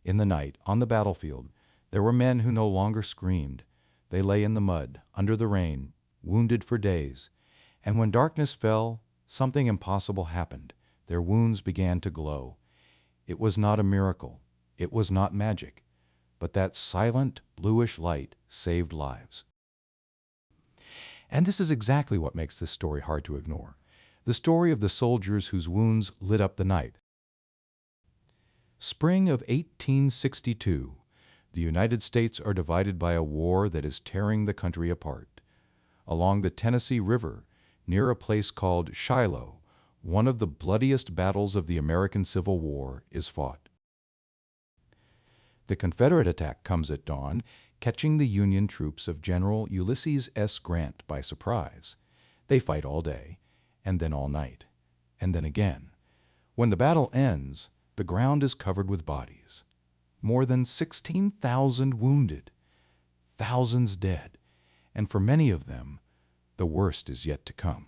In the night, on the battlefield, there were men who no longer screamed. They lay in the mud, under the rain, wounded for days. And when darkness fell, something impossible happened. Their wounds began to glow. It was not a miracle. It was not magic. But that silent, bluish light saved lives. And this is exactly what makes this story hard to ignore. The story of the soldiers whose wounds lit up the night. Spring of 1862. The United States are divided by a war that is tearing the country apart. Along the Tennessee River, near a place called Shiloh, one of the bloodiest battles of the American Civil War is fought. The Confederate attack comes at dawn, catching the Union troops of General Ulysses S. Grant by surprise. They fight all day, and then all night, and then again. When the battle ends, the ground is covered with bodies. More than 16,000 wounded, thousands dead, and for many of them, the worst is yet to come.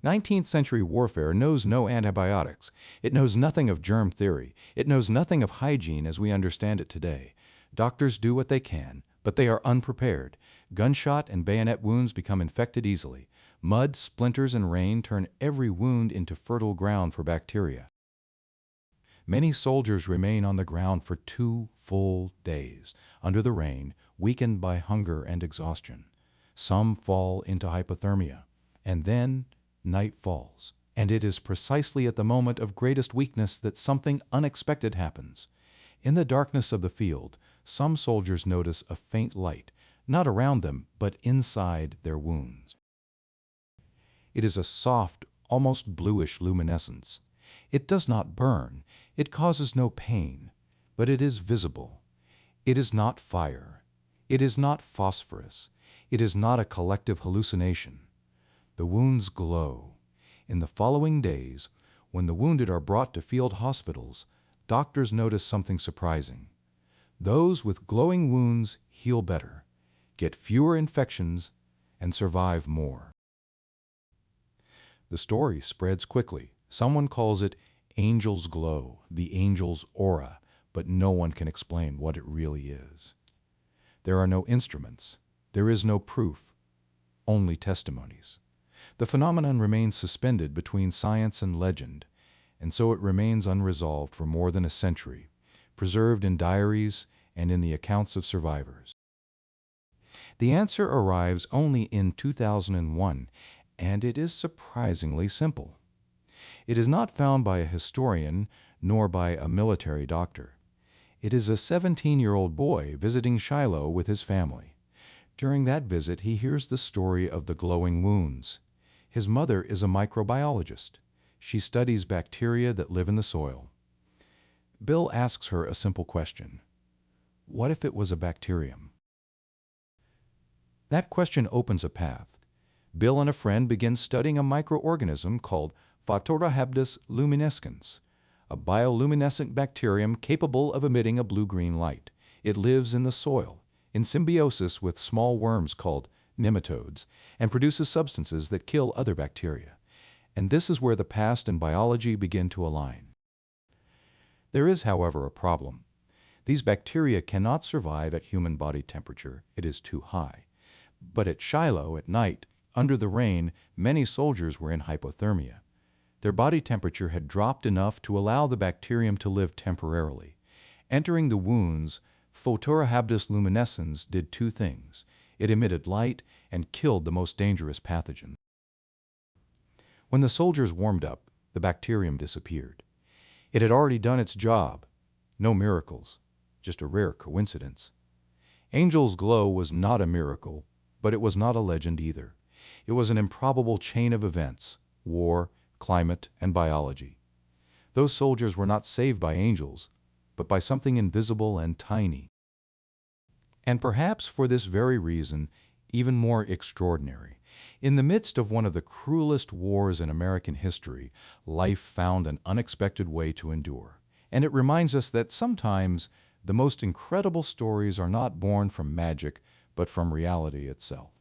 19th century warfare knows no antibiotics. It knows nothing of germ theory. It knows nothing of hygiene as we understand it today. Doctors do what they can, but they are unprepared. Gunshot and bayonet wounds become infected easily. Mud, splinters, and rain turn every wound into fertile ground for bacteria. Many soldiers remain on the ground for 2 full days, under the rain, weakened by hunger and exhaustion. Some fall into hypothermia, and then night falls, and it is precisely at the moment of greatest weakness that something unexpected happens. In the darkness of the field, some soldiers notice a faint light, not around them, but inside their wounds. It is a soft, almost bluish luminescence. It does not burn, it causes no pain, but it is visible. It is not fire. It is not phosphorus. It is not a collective hallucination. The wounds glow. In the following days, when the wounded are brought to field hospitals, doctors notice something surprising. Those with glowing wounds heal better, get fewer infections, and survive more. The story spreads quickly. Someone calls it angel's glow, the angel's aura, but no one can explain what it really is. There are no instruments. There is no proof, only testimonies. The phenomenon remains suspended between science and legend, and so it remains unresolved for more than a century, preserved in diaries and in the accounts of survivors. The answer arrives only in 2001, and it is surprisingly simple. It is not found by a historian nor by a military doctor. It is a 17-year-old boy visiting Shiloh with his family. During that visit, he hears the story of the glowing wounds. His mother is a microbiologist. She studies bacteria that live in the soil. Bill asks her a simple question. What if it was a bacterium? That question opens a path. Bill and a friend begin studying a microorganism called Photorhabdus luminescens, a bioluminescent bacterium capable of emitting a blue-green light. It lives in the soil, in symbiosis with small worms called nematodes, and produces substances that kill other bacteria. And this is where the past and biology begin to align. There is, however, a problem. These bacteria cannot survive at human body temperature. It is too high. But at Shiloh, at night, under the rain, many soldiers were in hypothermia. Their body temperature had dropped enough to allow the bacterium to live temporarily. Entering the wounds, Photorhabdus luminescens did 2 things. It emitted light and killed the most dangerous pathogen. When the soldiers warmed up, the bacterium disappeared. It had already done its job. No miracles, just a rare coincidence. Angel's glow was not a miracle, but it was not a legend either. It was an improbable chain of events: war, climate, and biology. Those soldiers were not saved by angels, but by something invisible and tiny. And perhaps for this very reason, even more extraordinary. In the midst of one of the cruelest wars in American history, life found an unexpected way to endure. And it reminds us that sometimes the most incredible stories are not born from magic, but from reality itself.